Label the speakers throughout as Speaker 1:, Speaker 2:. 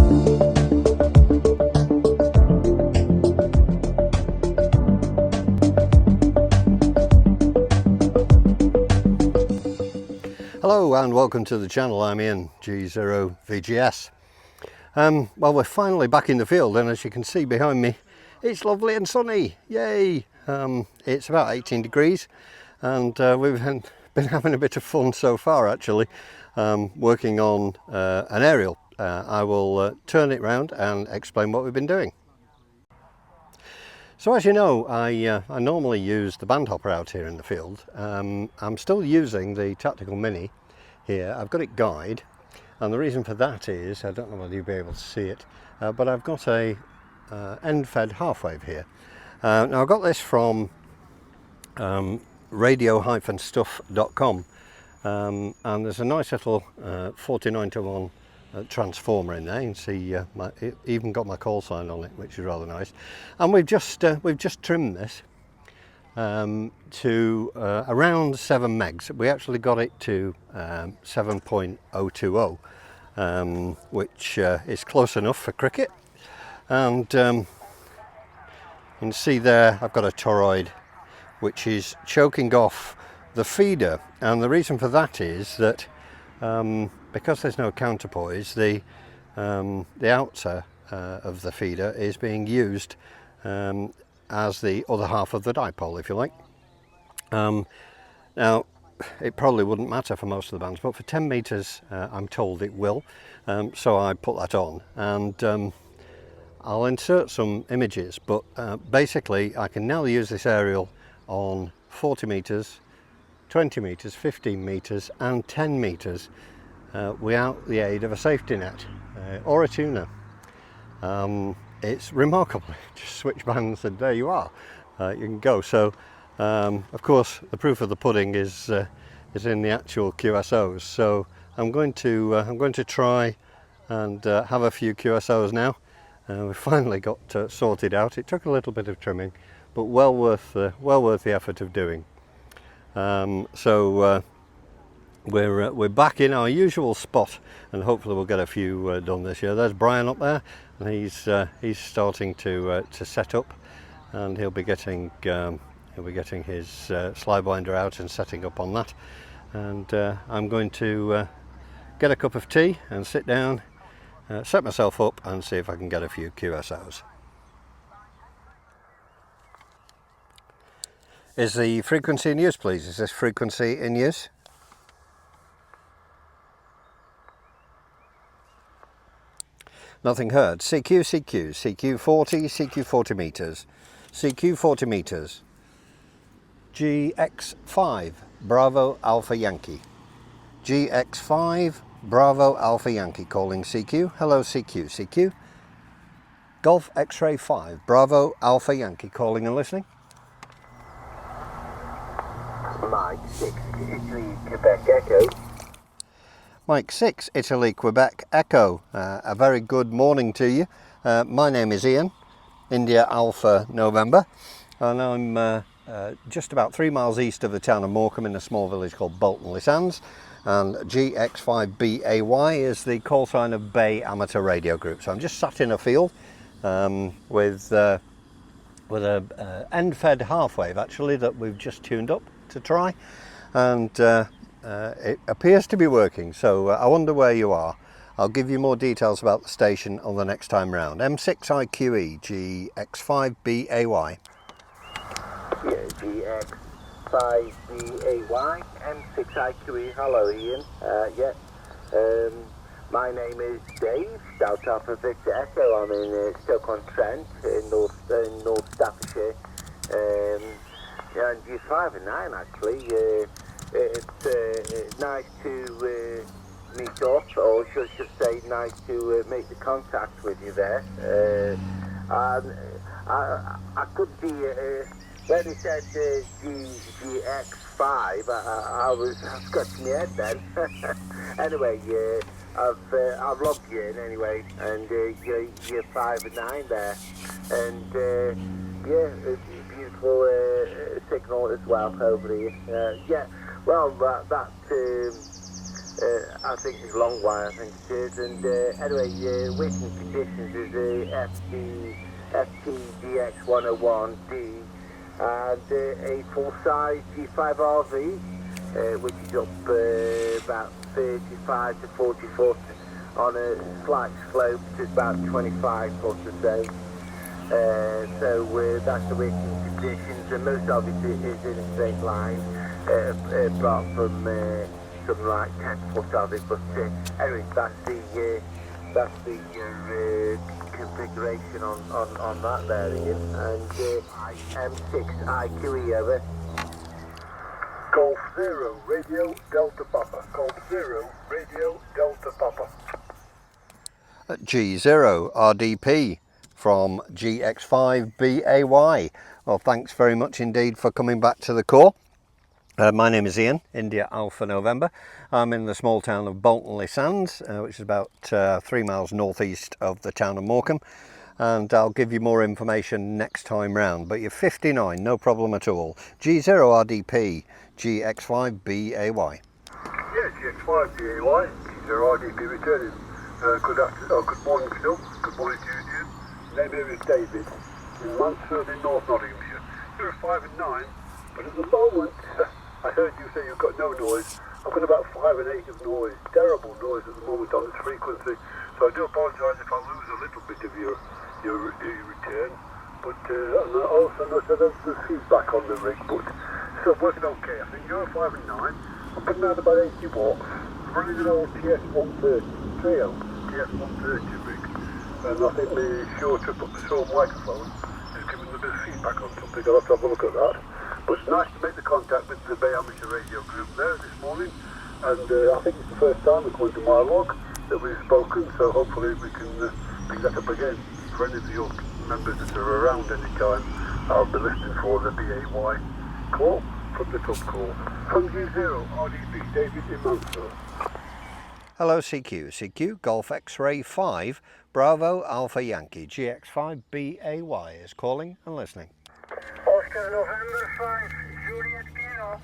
Speaker 1: Hello and welcome to the channel. I'm Ian, G0VGS. Well, we're finally back in the field, and as you can see behind me, it's lovely and sunny. Yay! It's about 18 degrees, and we've been having a bit of fun so far actually, working on an aerial. I will turn it round and explain what we've been doing. So as you know, I normally use the bandhopper out here in the field. I'm still using the Tactical Mini here. I've got it guide, and the reason for that is, I don't know whether you'll be able to see it, but I've got a end-fed half-wave here. Now I got this from radio-stuff.com, and there's a nice little 49-to-1 transformer in there. You can see it even got my call sign on it, which is rather nice. And we've just trimmed this to around 7 megs. We actually got it to 7.020, which is close enough for cricket. And you can see there I've got a toroid which is choking off the feeder, and the reason for that is that because there's no counterpoise, the outer of the feeder is being used as the other half of the dipole, if you like. Now, it probably wouldn't matter for most of the bands, but for 10 meters, I'm told it will. So I put that on, and I'll insert some images, but basically I can now use this aerial on 40 meters, 20 meters, 15 meters and 10 meters without the aid of a safety net or a tuner. It's remarkable. Just switch bands and there you are. You can go. So of course the proof of the pudding is in the actual QSOs. So I'm going to try and have a few QSOs now. We finally got sorted out. It took a little bit of trimming, but well worth the effort of doing. So we're back in our usual spot, and hopefully we'll get a few done this year. There's Brian up there, and he's starting to set up, and he'll be getting his slide winder out and setting up on that. And I'm going to get a cup of tea and sit down, set myself up, and see if I can get a few QSOs. Is the frequency in use, please? Is this frequency in use? Nothing heard. CQ, CQ, CQ 40, CQ 40 meters, CQ 40 meters, GX5, Bravo Alpha Yankee, GX5, Bravo Alpha Yankee, calling CQ. Hello CQ, CQ, Golf X-Ray 5, Bravo Alpha Yankee, calling and listening.
Speaker 2: Mike 6, Italy, Quebec Echo.
Speaker 1: Mike 6, Italy, Quebec Echo. A very good morning to you. My name is Ian, India Alpha November, and I'm just about 3 miles east of the town of Morecambe in a small village called Bolton-le Sands, and GX5BAY is the call sign of Bay Amateur Radio Group. So I'm just sat in a field with a end-fed half-wave actually that we've just tuned up to try, and it appears to be working. So I wonder where you are. I'll give you more details about the station on the next time round. M6IQE GX5BAY.
Speaker 2: Yeah, GX5BAY, M6IQE. Hello Ian. My name is Dave, Scout Alpha Victor Echo. I'm in Stoke-on-Trent in North Staffordshire. And you're 5 and 9 actually. It's nice to meet up, or should I say nice to make the contact with you there. I could be, when he said GX5, I was scratching my head then. Anyway, I've logged you in anyway, and you're 5 and 9 there, and yeah, it's a beautiful signal as well over here. Yeah, well, that I think it's long wire, I think it is. And anyway, waiting conditions is FTGX101D and a full-size G5 RV, which is up about 35 to 40 foot on a slight slope to about 25 foot or so. So that's the waiting conditions, and most of it is in a straight line, apart from something like 10 foot of it. But anyway, that's the configuration on that there, Ian. And M6 IQE over.
Speaker 3: Golf 0, Radio Delta Papa. Golf 0, Radio Delta Papa.
Speaker 1: G0 RDP from GX5BAY. Well, thanks very much indeed for coming back to the call. My name is Ian, India Alpha November. I'm in the small town of Bolton-le Sands, which is about 3 miles northeast of the town of Morecambe, and I'll give you more information next time round. But you're 59, no problem at all. G0 RDP, GX5BAY.
Speaker 3: Yeah, GX5BAY, G0 RDP returning. Good morning, Phil. Good morning to you, Ian. Name here is David, in Mansfield in North Nottinghamshire. You're 5 and 9, but at the moment, I heard you say you've got no noise. I've got about 5 and 8 of noise, terrible noise at the moment on this frequency. So I do apologise if I lose a little bit of your return. But and I also noticed that there's feedback on the rig, but still working okay. I think you're 5 and 9. I'm putting out about 80 watts. I'm running an old TS130 Trio, TS130 rig. And I think the show microphone is giving a bit of feedback on something. I'll have to have a look at that. But it's nice to make the contact with the Bay Amateur Radio Group there this morning. And I think it's the first time, according to my log, that we've spoken. So hopefully we can pick that up again. For any of your members that are around any time, I'll be listening for the BAY call from the top call. From G0 RDP, David in Mansfield.
Speaker 1: Hello CQ, Golf X-Ray 5, Bravo Alpha Yankee, GX5BAY is calling and listening.
Speaker 3: Oscar November 5, Juliet Kilo.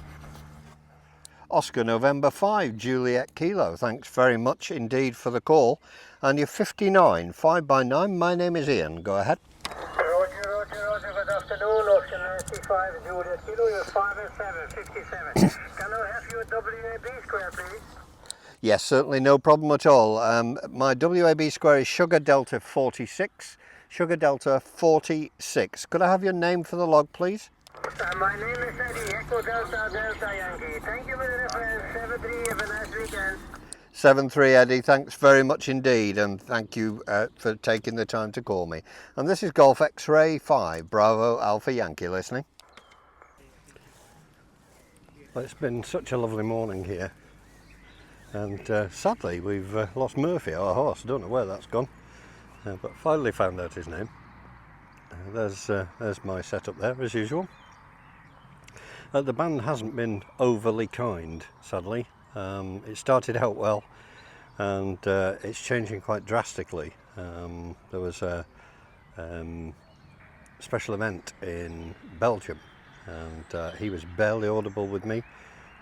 Speaker 1: Oscar November 5, Juliet Kilo, thanks very much indeed for the call. And you're 59, 5 by 9, my name is Ian, go ahead.
Speaker 3: Roger, good afternoon, Oscar 95, Juliet Kilo, you're 5 and 7, 57. Can I have your WAB square, please?
Speaker 1: Yes, certainly, no problem at all. My WAB square is Sugar Delta 46. Sugar Delta 46. Could I have your name for the log, please?
Speaker 3: My name is Eddie, Echo Delta Yankee. Thank you for the reference. 7-3, have a nice weekend.
Speaker 1: 7-3 Eddie, thanks very much indeed, and thank you for taking the time to call me. And this is Golf X-Ray 5, Bravo Alpha Yankee listening. Well, it's been such a lovely morning here. And sadly we've lost Murphy, our horse. I don't know where that's gone, but finally found out his name. There's my setup there as usual. The band hasn't been overly kind, sadly. It started out well, and it's changing quite drastically. There was a special event in Belgium, and he was barely audible with me,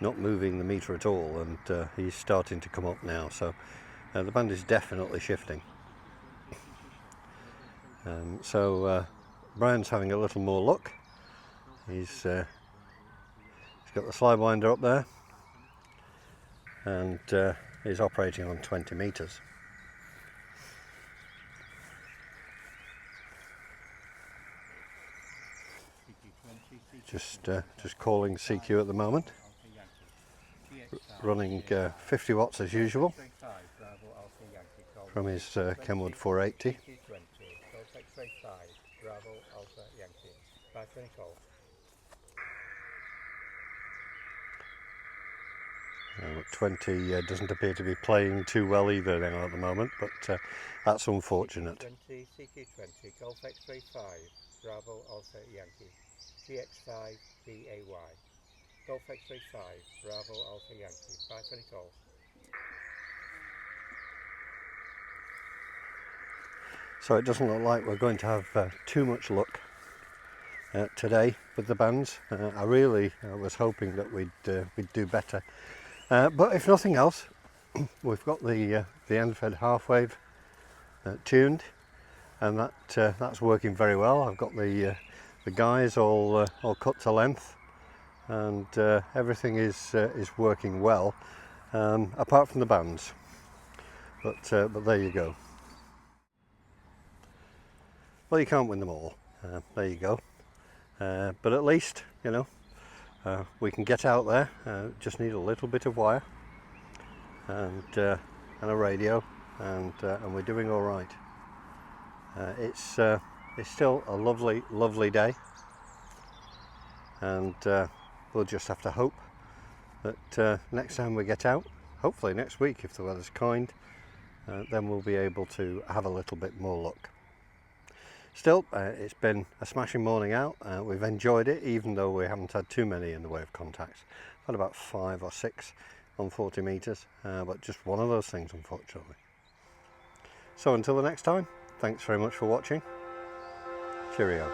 Speaker 1: not moving the meter at all, and he's starting to come up now, so the band is definitely shifting. So Brian's having a little more luck. He's got the slide winder up there, and he's operating on 20 meters. Just calling CQ at the moment. Running 50 watts as usual from his Kenwood 480. 20 doesn't appear to be playing too well either now at the moment, but that's unfortunate.
Speaker 4: 20 CQ20 Golf X-Ray 5 Bravo Alpha Yankee GX5 BAY Golf X-Ray 5 Bravo Alpha Yankee 520 calls.
Speaker 1: So it doesn't look like we're going to have too much luck today with the bands. I was hoping that we'd do better, but if nothing else, we've got the end fed half wave tuned, and that's working very well. I've got the guys all cut to length, and everything is working well, apart from the bands. But there you go. Well, you can't win them all. There you go. But at least, you know, we can get out there. Just need a little bit of wire and a radio, and we're doing all right. It's still a lovely day, and we'll just have to hope that next time we get out, hopefully next week if the weather's kind, then we'll be able to have a little bit more luck. Still, it's been a smashing morning out. We've enjoyed it, even though we haven't had too many in the way of contacts. I've had about 5 or 6 on 40 metres, but just one of those things, unfortunately. So until the next time, thanks very much for watching. Cheerio.